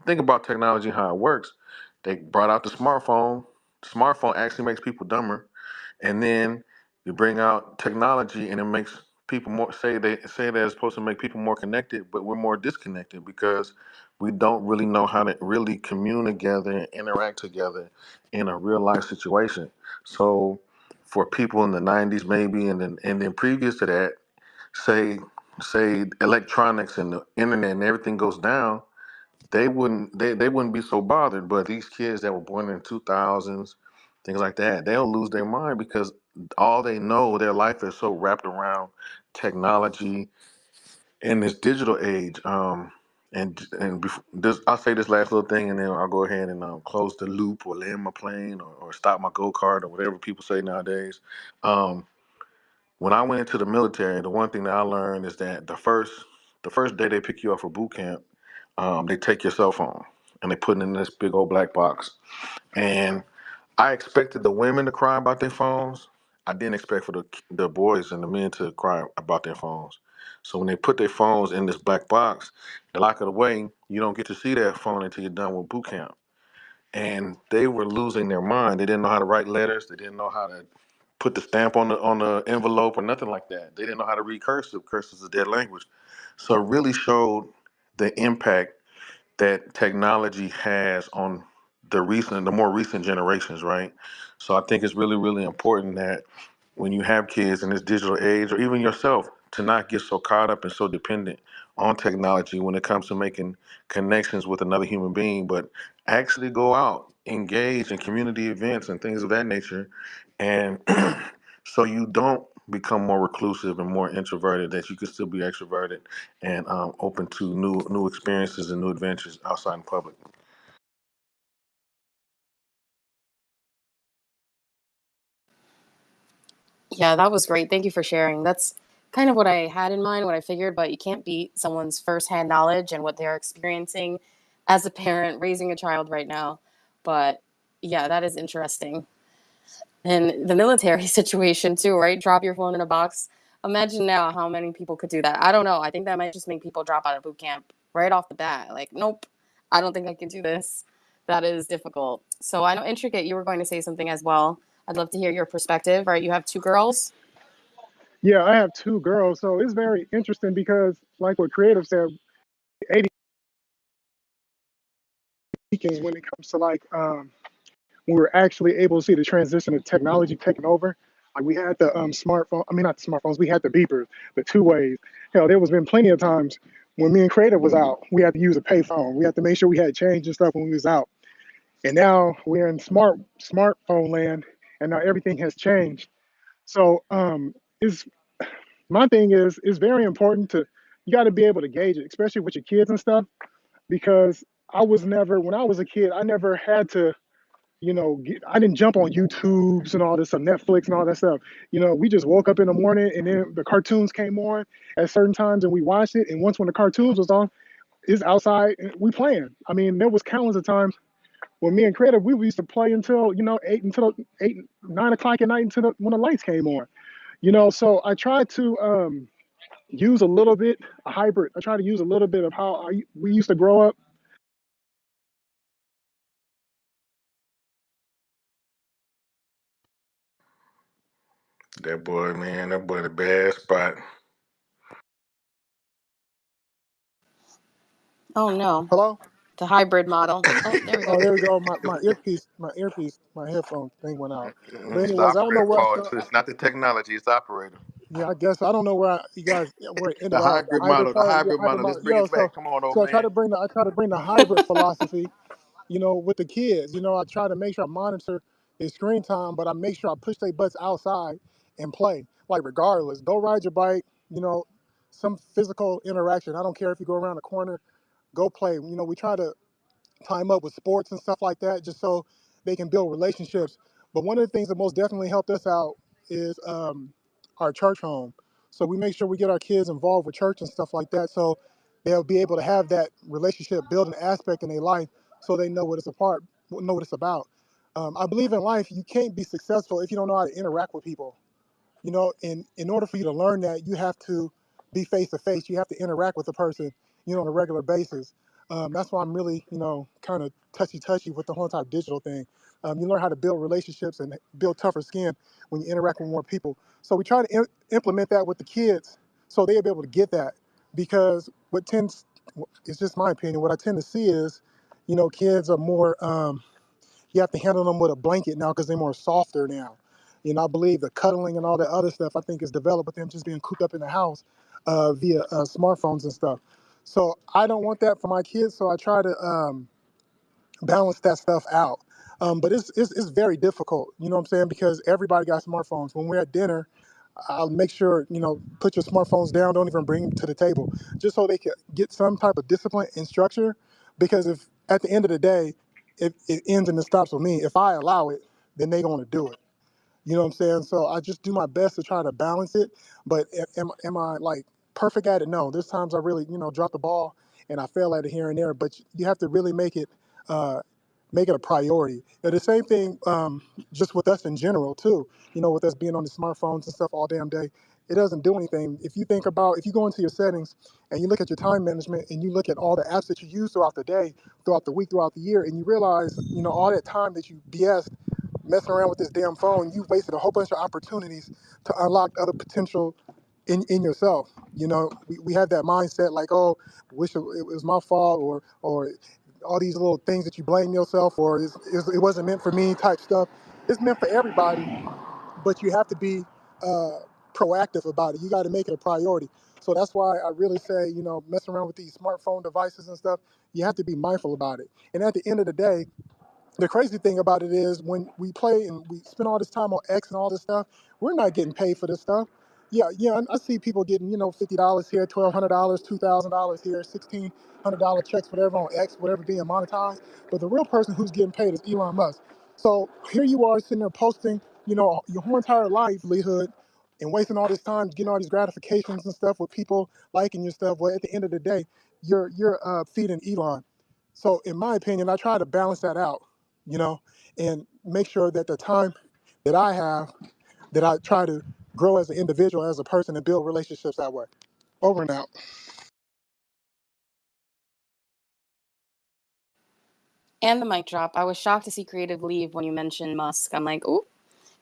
[SPEAKER 5] think about technology and how it works. They brought out the smartphone. The smartphone actually makes people dumber, and then you bring out technology and it makes people more say that it's supposed to make people more connected, but we're more disconnected because we don't really know how to really commune together and interact together in a real life situation. So for people in the '90s maybe and then previous to that, say say electronics and the internet and everything goes down, they wouldn't be so bothered. But these kids that were born in 2000s, things like that, they'll lose their mind because all they know, their life is so wrapped around technology in this digital age. I'll say this last little thing, and then I'll go ahead and close the loop or land my plane or stop my go kart or whatever people say nowadays. Um, when I went into the military, the one thing that I learned is that the first day they pick you up for boot camp, they take your cell phone and they put it in this big old black box. And I expected the women to cry about their phones. I didn't expect for the boys and the men to cry about their phones. So when they put their phones in this black box, they lock it away. You don't get to see that phone until you're done with boot camp. And they were losing their mind. They didn't know how to write letters. They didn't know how to put the stamp on the envelope or nothing like that. They didn't know how to read cursive. Cursive is a dead language. So it really showed the impact that technology has on the more recent generations, right? So I think it's really, really important that when you have kids in this digital age, or even yourself, to not get so caught up and so dependent on technology when it comes to making connections with another human being, but actually go out, engage in community events and things of that nature, and so you don't become more reclusive and more introverted, that you can still be extroverted and open to new experiences and new adventures outside in public.
[SPEAKER 1] Yeah, that was great. Thank you for sharing. That's kind of what I had in mind, what I figured, but you can't beat someone's firsthand knowledge and what they're experiencing as a parent raising a child right now. But yeah, that is interesting. And the military situation too, right? Drop your phone in a box. Imagine now how many people could do that. I don't know. I think that might just make people drop out of boot camp right off the bat. Like, nope, I don't think I can do this. That is difficult. So I know, Intricate, you were going to say something as well. I'd love to hear your perspective, right? You have two girls.
[SPEAKER 4] Yeah, I have two girls, so it's very interesting because, like what Creative said, 80 weekends when it comes to like when we were actually able to see the transition of technology taking over. Like we had the smartphone, I mean not the smartphones, we had the beepers, the two ways. Hell, there was been plenty of times when me and Creative was out, we had to use a pay phone. We had to make sure we had change and stuff when we was out. And now we're in smartphone land, and now everything has changed. So is my thing is it's very important to you got to be able to gauge it, especially with your kids and stuff, because I was never when I was a kid, I never had to I didn't jump on YouTubes and all this stuff, Netflix and all that stuff. We just woke up in the morning and then the cartoons came on at certain times and we watched it. And once when the cartoons was on, it's outside and we playing. I mean, there was countless of times when me and Creative we used to play until 8, 9 o'clock at night until when the lights came on. So I tried to use a little bit a hybrid. I try to use a little bit of how we used to grow up
[SPEAKER 5] That boy, man, that boy the bad spot.
[SPEAKER 1] Oh no,
[SPEAKER 4] Hello?
[SPEAKER 1] the hybrid model. Oh, there we
[SPEAKER 4] Oh,
[SPEAKER 1] go.
[SPEAKER 4] there we go. My headphone thing went out. But
[SPEAKER 5] It's the
[SPEAKER 4] anyways, I don't know
[SPEAKER 5] operator
[SPEAKER 4] where I
[SPEAKER 5] fault.
[SPEAKER 4] start.
[SPEAKER 5] It's not the technology. It's the operator.
[SPEAKER 4] Yeah, I guess I don't know you guys where it ended
[SPEAKER 5] The
[SPEAKER 4] off. The
[SPEAKER 5] hybrid
[SPEAKER 4] hybrid
[SPEAKER 5] model. The
[SPEAKER 4] part, yeah,
[SPEAKER 5] hybrid
[SPEAKER 4] hybrid
[SPEAKER 5] model. Let's
[SPEAKER 4] model.
[SPEAKER 5] bring
[SPEAKER 4] Yo,
[SPEAKER 5] it
[SPEAKER 4] so
[SPEAKER 5] back. Come on, old
[SPEAKER 4] so
[SPEAKER 5] man.
[SPEAKER 4] I try to bring the hybrid philosophy, with the kids. I try to make sure I monitor their screen time, but I make sure I push their butts outside and play. Like regardless, go ride your bike. Some physical interaction. I don't care if you go around the corner, go play. We try to time up with sports and stuff like that, just so they can build relationships. But one of the things that most definitely helped us out is our church home. So we make sure we get our kids involved with church and stuff like that, so they'll be able to have that relationship building aspect in their life, so they know what it's about. I believe in life you can't be successful if you don't know how to interact with people. In order for you to learn that, you have to be face to face. You have to interact with the person, on a regular basis. That's why I'm really, kind of touchy with the whole entire digital thing. You learn how to build relationships and build tougher skin when you interact with more people. So we try to implement that with the kids, so they'll be able to get that. Because it's just my opinion, what I tend to see is, kids are more. You have to handle them with a blanket now because they're more softer now. I believe the cuddling and all that other stuff I think is developed with them just being cooped up in the house via smartphones and stuff. So I don't want that for my kids. So I try to balance that stuff out. But it's very difficult. You know what I'm saying? Because everybody got smartphones. When we're at dinner, I'll make sure, put your smartphones down. Don't even bring them to the table, just so they can get some type of discipline and structure. Because if at the end of the day, if it ends and it stops with me, if I allow it, then they're going to do it. You know what I'm saying? So I just do my best to try to balance it. But am I like perfect at it? No. There's times I really, drop the ball and I fail at it here and there. But you have to really uh, make it a priority. And the same thing, just with us in general too. With us being on the smartphones and stuff all damn day, it doesn't do anything. If you go into your settings and you look at your time management and you look at all the apps that you use throughout the day, throughout the week, throughout the year, and you realize, all that time that you BS messing around with this damn phone, you wasted a whole bunch of opportunities to unlock other potential in yourself. We have that mindset like, oh, wish it was my fault, or all these little things that you blame yourself, or it wasn't meant for me type stuff. It's meant for everybody, but you have to be uh, proactive about it. You got to make it a priority. So that's why I really say, messing around with these smartphone devices and stuff, you have to be mindful about it. And at the end of the day, the crazy thing about it is when we play and we spend all this time on X and all this stuff, we're not getting paid for this stuff. Yeah, yeah, I see people getting, $50 here, $1,200, $2,000 here, $1,600 checks, whatever on X, whatever being monetized. But the real person who's getting paid is Elon Musk. So here you are sitting there posting, your whole entire livelihood and wasting all this time getting all these gratifications and stuff with people liking your stuff. Well, at the end of the day, you're feeding Elon. So in my opinion, I try to balance that out, you know, and make sure that the time that I have, that I try to grow as an individual, as a person, and build relationships that way. Over and out.
[SPEAKER 1] And the mic drop. I was shocked to see Creative leave when you mentioned Musk. I'm like, oh,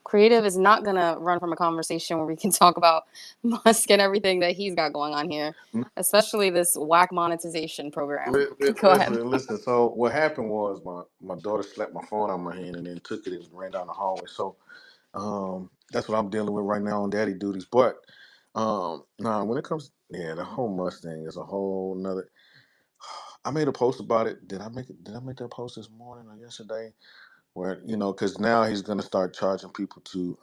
[SPEAKER 1] Creative is not going to run from a conversation where we can talk about Musk and everything that he's got going on here, especially this whack monetization program. Go ahead.
[SPEAKER 5] Listen. So what happened was my daughter slapped my phone out of my hand and then took it and ran down the hallway. So that's what I'm dealing with right now on daddy duties. But nah, when it comes, yeah, the whole Mustang is a whole nother. I made a post about it. Did I make it? Did I make that post this morning or yesterday? Where because now he's gonna start charging people to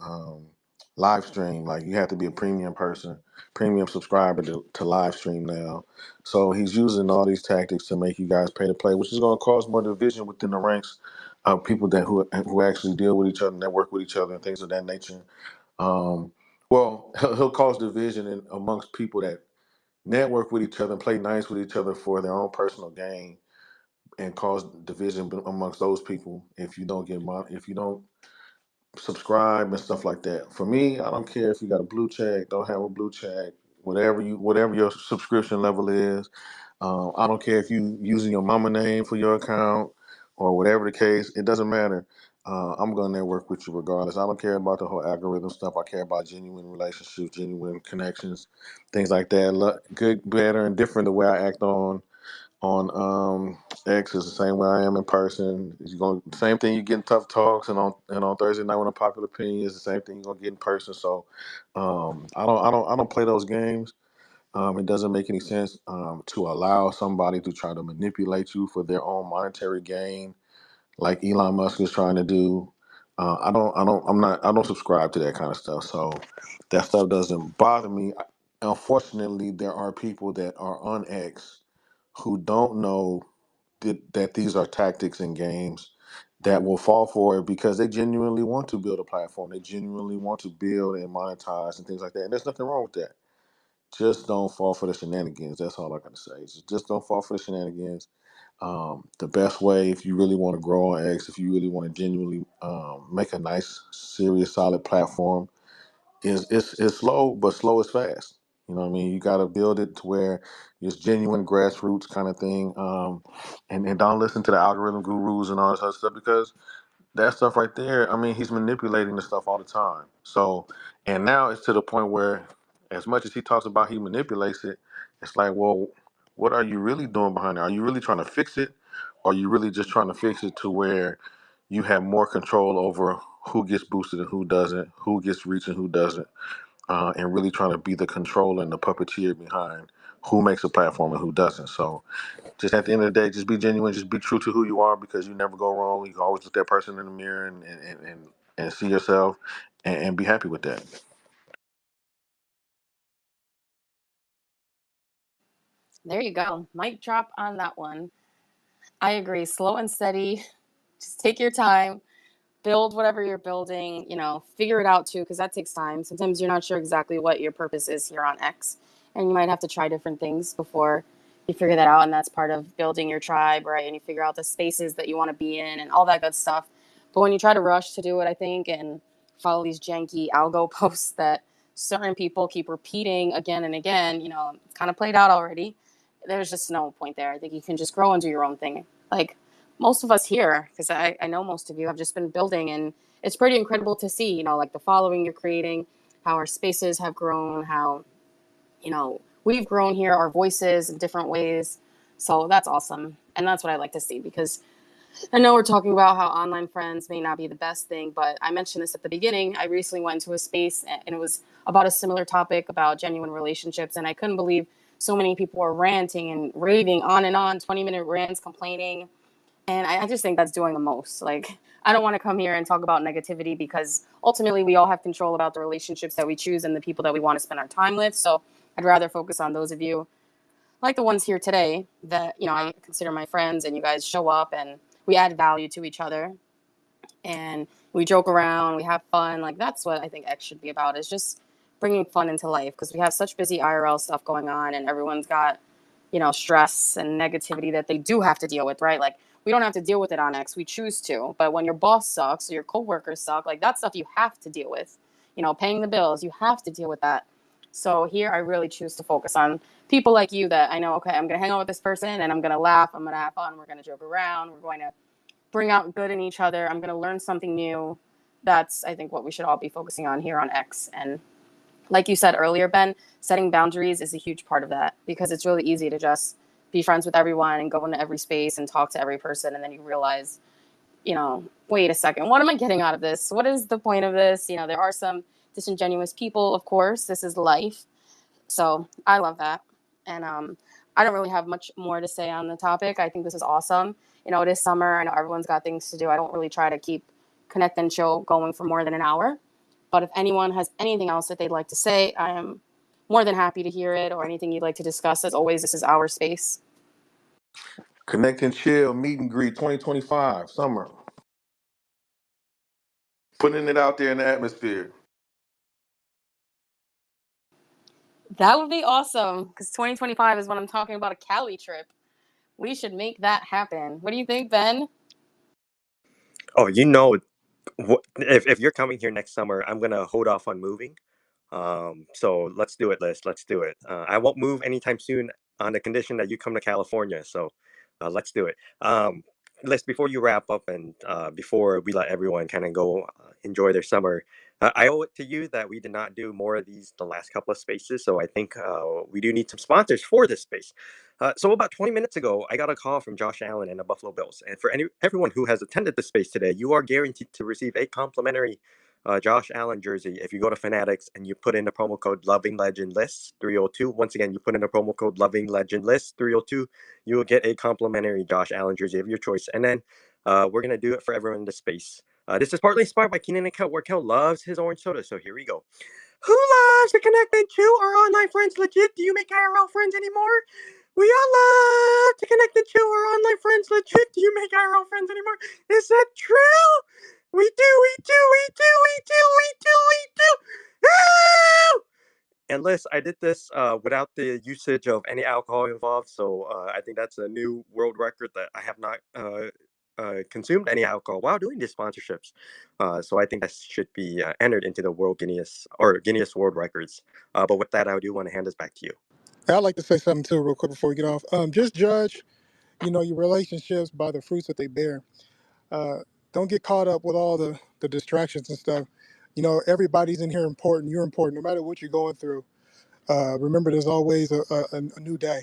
[SPEAKER 5] live stream. Like you have to be a premium person, premium subscriber to live stream now. So he's using all these tactics to make you guys pay to play, which is gonna cause more division within the ranks of people who actually deal with each other, network with each other, and things of that nature. Um, well, he'll cause division amongst people that network with each other and play nice with each other for their own personal gain, and cause division amongst those people if you don't if you don't subscribe and stuff like that. For me, I don't care if you got a blue check, don't have a blue check, whatever your subscription level is. I don't care if you using your mama name for your account or whatever the case. It doesn't matter. I'm gonna network with you regardless. I don't care about the whole algorithm stuff. I care about genuine relationships, genuine connections, things like that. Good, better, and different. The way I act on X is the same way I am in person. You're going same thing you get in tough talks, and on Thursday night when a popular opinion is the same thing you're gonna get in person. So I don't play those games. It doesn't make any sense to allow somebody to try to manipulate you for their own monetary gain, like Elon Musk is trying to do. I don't subscribe to that kind of stuff. So that stuff doesn't bother me. Unfortunately, there are people that are on X who don't know that these are tactics and games that will fall for it because they genuinely want to build a platform. They genuinely want to build and monetize and things like that. And there's nothing wrong with that. Just don't fall for the shenanigans. That's all I gotta say. Just don't fall for the shenanigans. The best way, if you really want to grow on X, if you really want to genuinely make a nice, serious, solid platform, is it's slow, but slow is fast. You know what I mean? You got to build it to where it's genuine grassroots kind of thing, and don't listen to the algorithm gurus and all this other stuff because that stuff right there, I mean, he's manipulating the stuff all the time. So, and now it's to the point where, as much as he talks about he manipulates it, it's like, well, what are you really doing behind it? Are you really trying to fix it? Or are you really just trying to fix it to where you have more control over who gets boosted and who doesn't, who gets reach and who doesn't, and really trying to be the controller and the puppeteer behind who makes a platform and who doesn't. So, just at the end of the day, just be genuine, just be true to who you are because you never go wrong. You can always look that person in the mirror and see yourself and be happy with that.
[SPEAKER 1] There you go. Mic drop on that one. I agree. Slow and steady. Just take your time. Build whatever you're building, figure it out too, because that takes time. Sometimes you're not sure exactly what your purpose is here on X, and you might have to try different things before you figure that out. And that's part of building your tribe, right? And you figure out the spaces that you want to be in and all that good stuff. But when you try to rush to do it, I think, and follow these janky algo posts that certain people keep repeating again and again, it's kind of played out already. There's just no point there. I think you can just grow and do your own thing. Like, most of us here, because I know most of you have just been building, and it's pretty incredible to see, like the following you're creating, how our spaces have grown, how, we've grown here, our voices in different ways. So that's awesome. And that's what I like to see because I know we're talking about how online friends may not be the best thing, but I mentioned this at the beginning. I recently went into a space and it was about a similar topic about genuine relationships. And I couldn't believe so many people were ranting and raving on and on, 20-minute rants, complaining, and I just think that's doing the most. Like, I don't want to come here and talk about negativity because ultimately we all have control about the relationships that we choose and the people that we want to spend our time with. So I'd rather focus on those of you, like the ones here today, that, I consider my friends and you guys show up and we add value to each other and we joke around, we have fun. Like, that's what I think X should be about, is just bringing fun into life because we have such busy IRL stuff going on and everyone's got, stress and negativity that they do have to deal with, right? Like, we don't have to deal with it on X, we choose to. But when your boss sucks or your coworkers suck, like, that stuff you have to deal with. Paying the bills, you have to deal with that. So here I really choose to focus on people like you that I know, okay, I'm going to hang out with this person and I'm going to laugh, I'm going to have fun, we're going to joke around, we're going to bring out good in each other. I'm going to learn something new. That's, I think, what we should all be focusing on here on X. And like you said earlier, Ben, setting boundaries is a huge part of that because it's really easy to just be friends with everyone and go into every space and talk to every person. And then you realize, wait a second, what am I getting out of this? What is the point of this? There are some disingenuous people, of course. This is life. So I love that. And I don't really have much more to say on the topic. I think this is awesome. It is summer. I know everyone's got things to do. I don't really try to keep Connect and Chill going for more than an hour. But if anyone has anything else that they'd like to say, I am more than happy to hear it, or anything you'd like to discuss. As always, this is our space.
[SPEAKER 5] Connect and Chill, Meet and Greet 2025, summer. Putting it out there in the atmosphere.
[SPEAKER 1] That would be awesome because 2025 is when I'm talking about a Cali trip. We should make that happen. What do you think, Ben?
[SPEAKER 2] Oh, if you're coming here next summer, I'm gonna hold off on moving. So let's do it, Liz. Let's do it. I won't move anytime soon on the condition that you come to California. So let's do it. Liz, before you wrap up and before we let everyone kind of go enjoy their summer, I owe it to you that we did not do more of these the last couple of spaces. So I think we do need some sponsors for this space. So about 20 minutes ago, I got a call from Josh Allen and the Buffalo Bills. And for everyone who has attended the space today, you are guaranteed to receive a complimentary Josh Allen jersey if you go to Fanatics and you put in the promo code Loving Legend List 302. Once again, you put in the promo code Loving Legend List 302. You will get a complimentary Josh Allen jersey of your choice. And then we're going to do it for everyone in the space. This is partly inspired by Keenan and Kel, where Kel loves his orange soda. So here we go. Who loves to connect into our online friends legit? Do you make IRL friends anymore? We all love to connect into our online friends legit. Do you make IRL friends anymore? Is that true? We do, we do, we do, we do, we do, we do. Woo! And Liz, I did this without the usage of any alcohol involved, so I think that's a new world record that I have not consumed any alcohol while doing these sponsorships. So I think that should be entered into the World Guinness or Guinness World Records. But with that, I do want to hand this back to you.
[SPEAKER 4] I'd like to say something too, real quick before we get off. Just judge, your relationships by the fruits that they bear. Uh, don't get caught up with all the distractions and stuff. Everybody's in here important. You're important, no matter what you're going through. Remember, there's always a new day.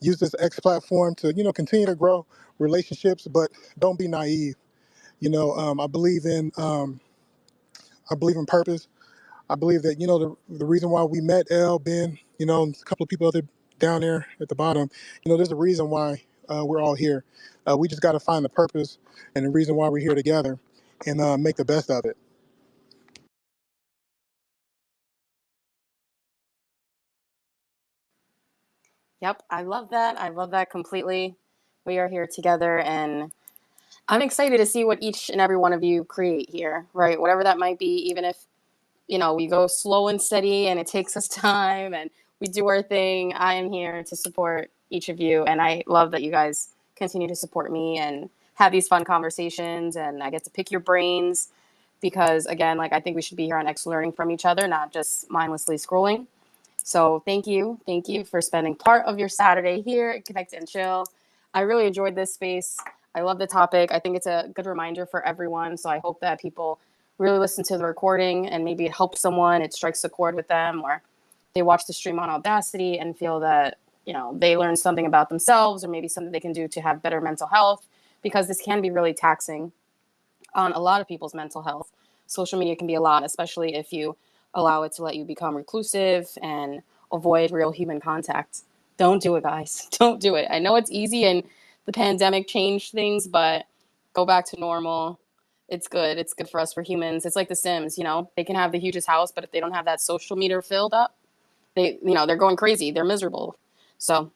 [SPEAKER 4] Use this X platform to, continue to grow relationships, but don't be naive. I believe in purpose. I believe that, the reason why we met L, Ben, and a couple of people other down there at the bottom, there's a reason why we're all here. We just got to find the purpose and the reason why we're here together and make the best of it.
[SPEAKER 1] Yep, I love that. I love that completely. We are here together, and I'm excited to see what each and every one of you create here, right? Whatever that might be, even if, we go slow and steady and it takes us time and we do our thing. I am here to support each of you. And I love that you guys continue to support me and have these fun conversations. And I get to pick your brains because, again, like I think we should be here on X learning from each other, not just mindlessly scrolling. So thank you. Thank you for spending part of your Saturday here at Connect and Chill. I really enjoyed this space. I love the topic. I think it's a good reminder for everyone. So I hope that people really listen to the recording and maybe it helps someone, it strikes a chord with them, or they watch the stream on Audacity and feel that, they learn something about themselves or maybe something they can do to have better mental health, because this can be really taxing on a lot of people's mental health. Social media can be a lot, especially if you allow it to let you become reclusive and avoid real human contact. Don't do it, guys. Don't do it. I know it's easy and the pandemic changed things, but go back to normal. It's good. It's good for us, for humans. It's like The Sims, they can have the hugest house, but if they don't have that social meter filled up, they're going crazy. They're miserable. So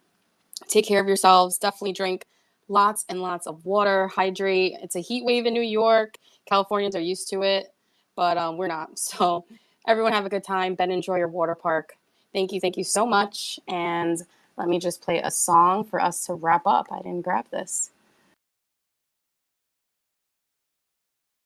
[SPEAKER 1] take care of yourselves. Definitely drink lots and lots of water. Hydrate. It's a heat wave in New York. Californians are used to it, but we're not. So everyone have a good time. Ben, enjoy your water park. Thank you. Thank you so much. And let me just play a song for us to wrap up. I didn't grab this.